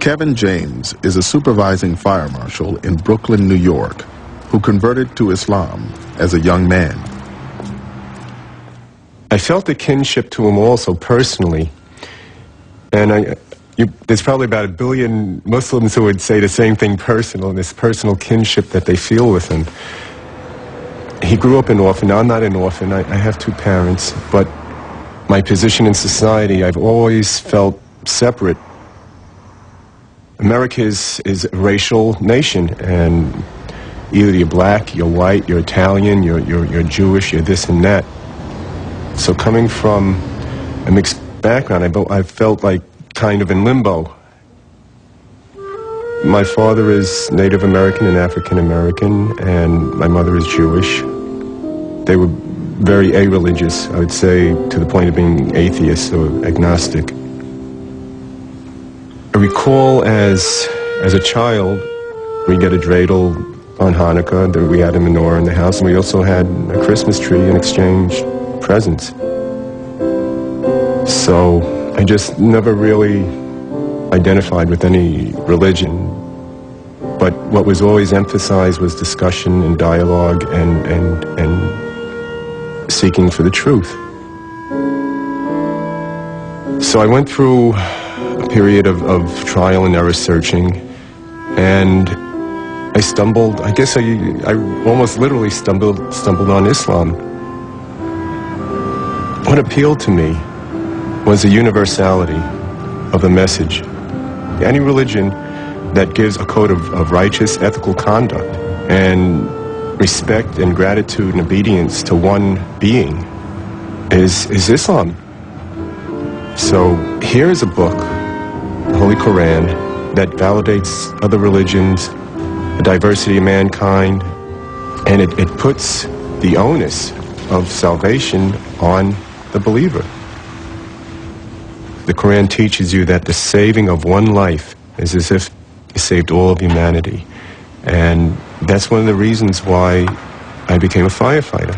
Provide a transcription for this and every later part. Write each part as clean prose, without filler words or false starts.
Kevin James is a supervising fire marshal in Brooklyn, New York, who converted to Islam as a young man. I felt a kinship to him also personally, and there's probably about 1 billion Muslims who would say the same thing personal, this personal kinship that they feel with him. He grew up an orphan. Now, I'm not an orphan. I have 2 parents, but my position in society, I've always felt separate. America is a racial nation, and either you're black, you're white, you're Italian, you're Jewish, you're this and that. So coming from a mixed background, I felt like kind of in limbo. My father is Native American and African American, and my mother is Jewish. They were very a-religious, I would say, to the point of being atheists or agnostic. I recall as a child, we get a dreidel on Hanukkah, that we had a menorah in the house, and we also had a Christmas tree and exchanged presents. So I just never really identified with any religion, but what was always emphasized was discussion and dialogue and seeking for the truth. So I went through a period of trial and error searching, and I stumbled, I guess I almost literally stumbled on Islam. What appealed to me was the universality of the message. Any religion that gives a code of righteous, ethical conduct and respect and gratitude and obedience to one being is Islam. So here's a book, the Holy Quran, that validates other religions, the diversity of mankind, and it puts the onus of salvation on the believer. The Quran teaches you that the saving of one life is as if you saved all of humanity. And that's one of the reasons why I became a firefighter.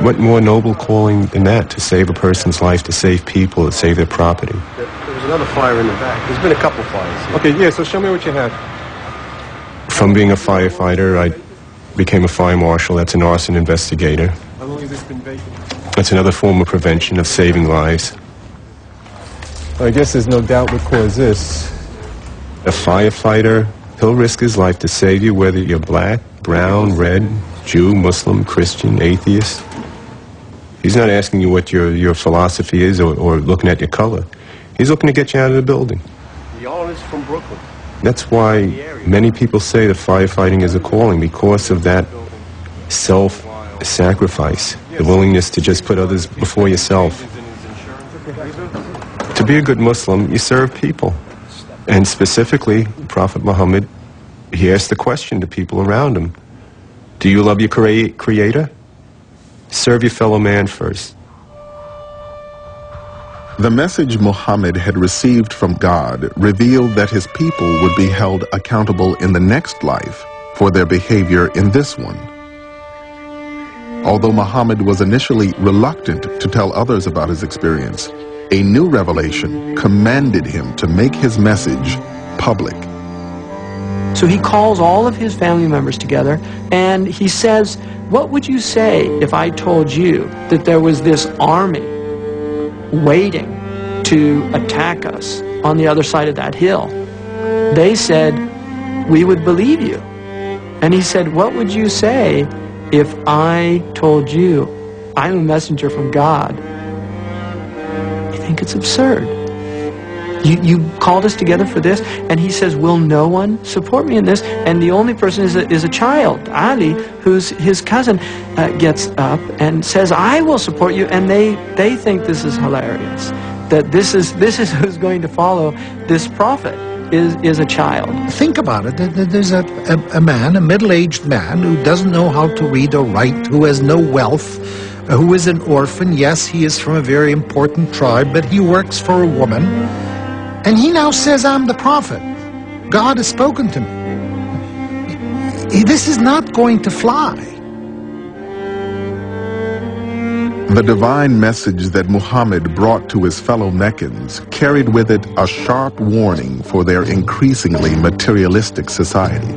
What more noble calling than that, to save a person's life, to save people, to save their property? There was another fire in the back. There's been a couple fires. Okay, yeah, so show me what you have. From being a firefighter, I became a fire marshal. That's an arson investigator. How long has this been vacant? That's another form of prevention, of saving lives. I guess there's no doubt what caused this. A firefighter, he'll risk his life to save you, whether you're black, brown, red, Jew, Muslim, Christian, atheist. He's not asking you what your philosophy is or looking at your color. He's looking to get you out of the building. Y'all is from Brooklyn. That's why many people say that firefighting is a calling, because of that self-sacrifice, the willingness to just put others before yourself. To be a good Muslim, you serve people. And specifically, Prophet Muhammad, he asked the question to people around him: do you love your Creator? Serve your fellow man first. The message Muhammad had received from God revealed that his people would be held accountable in the next life for their behavior in this one. Although Muhammad was initially reluctant to tell others about his experience, a new revelation commanded him to make his message public. So he calls all of his family members together and he says, what would you say if I told you that there was this army waiting to attack us on the other side of that hill? They said, we would believe you. And he said, what would you say if I told you I'm a messenger from God? I think it's absurd. You called us together for this? And he says, will no one support me in this? And the only person is a child, Ali, who's his cousin, gets up and says, I will support you. And they think this is hilarious, that this is who's going to follow this prophet, is a child. Think about it. There's a man, a middle-aged man, who doesn't know how to read or write, who has no wealth, who is an orphan. Yes, he is from a very important tribe, but he works for a woman. And he now says, I'm the prophet. God has spoken to me. This is not going to fly. The divine message that Muhammad brought to his fellow Meccans carried with it a sharp warning for their increasingly materialistic society.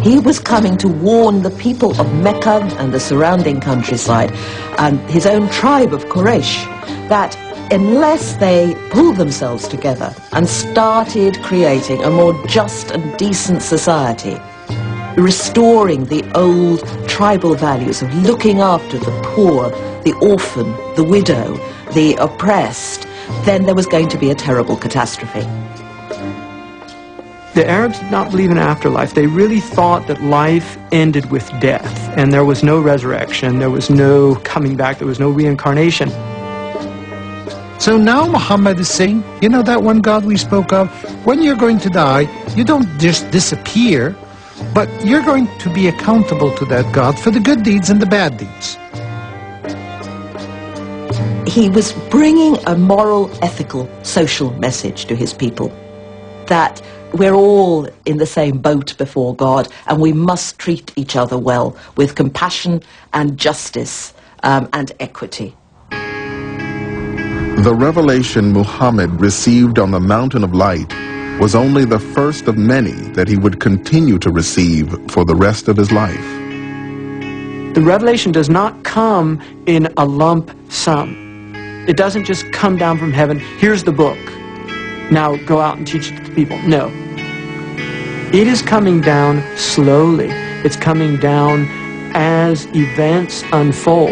He was coming to warn the people of Mecca and the surrounding countryside and his own tribe of Quraysh that unless they pulled themselves together and started creating a more just and decent society, restoring the old tribal values of looking after the poor, the orphan, the widow, the oppressed, then there was going to be a terrible catastrophe. The Arabs did not believe in afterlife. They really thought that life ended with death, and there was no resurrection, there was no coming back, there was no reincarnation. So now Muhammad is saying, you know that one God we spoke of? When you're going to die, you don't just disappear, but you're going to be accountable to that God for the good deeds and the bad deeds. He was bringing a moral, ethical, social message to his people that we're all in the same boat before God and we must treat each other well with compassion and justice and equity. The revelation Muhammad received on the Mountain of Light was only the first of many that he would continue to receive for the rest of his life. The revelation does not come in a lump sum. It doesn't just come down from heaven, here's the book, now go out and teach it to the people. No. It is coming down slowly. It's coming down as events unfold.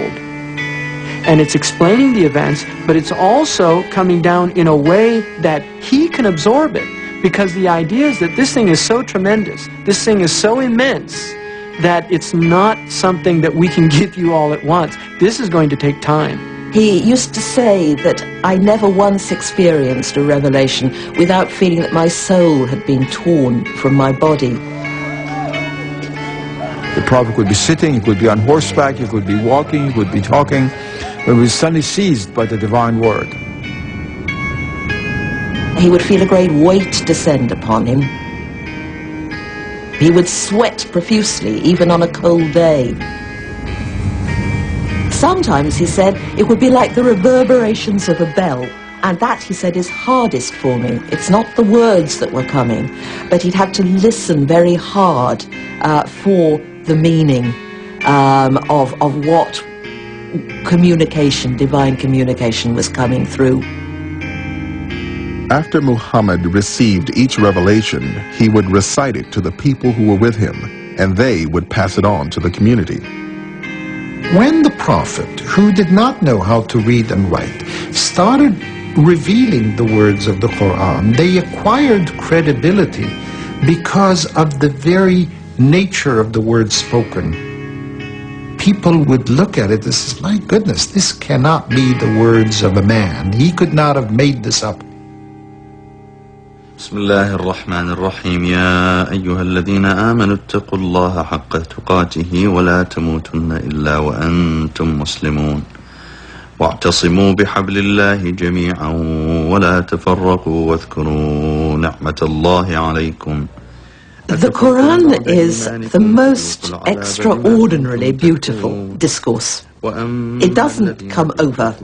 And it's explaining the events, but it's also coming down in a way that he can absorb it. Because the idea is that this thing is so tremendous, this thing is so immense, that it's not something that we can give you all at once. This is going to take time. He used to say that I never once experienced a revelation without feeling that my soul had been torn from my body. The Prophet could be sitting, he could be on horseback, he could be walking, he could be talking, but he was suddenly seized by the divine word. He would feel a great weight descend upon him. He would sweat profusely, even on a cold day. Sometimes, he said, it would be like the reverberations of a bell, and that, he said, is hardest for me. It's not the words that were coming, but he'd have to listen very hard for the meaning of what communication, divine communication, was coming through. After Muhammad received each revelation, he would recite it to the people who were with him, and they would pass it on to the community. When the Prophet, who did not know how to read and write, started revealing the words of the Quran, they acquired credibility because of the very nature of the words spoken. People would look at it and say, my goodness, this cannot be the words of a man. He could not have made this up. بسم الله الرحمن الرحيم يا أيها الذين آمنوا اتقوا الله حق تقاته ولا تموتن إلا وأنتم مسلمون واعتصموا بحبل الله جميعا ولا تفرقوا واذكروا نعمة الله عليكم. The Quran is the most extraordinarily beautiful discourse. It doesn't come over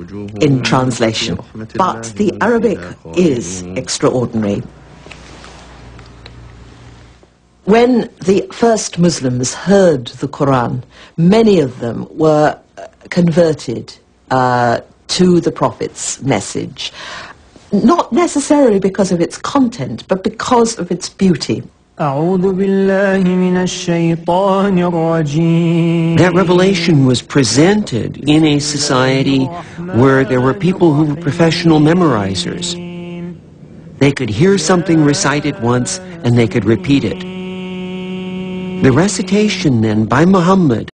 in translation, but the Arabic is extraordinary. When the first Muslims heard the Quran, many of them were converted to the Prophet's message, not necessarily because of its content, but because of its beauty. That revelation was presented in a society where there were people who were professional memorizers. They could hear something recited once and they could repeat it. The recitation then by Muhammad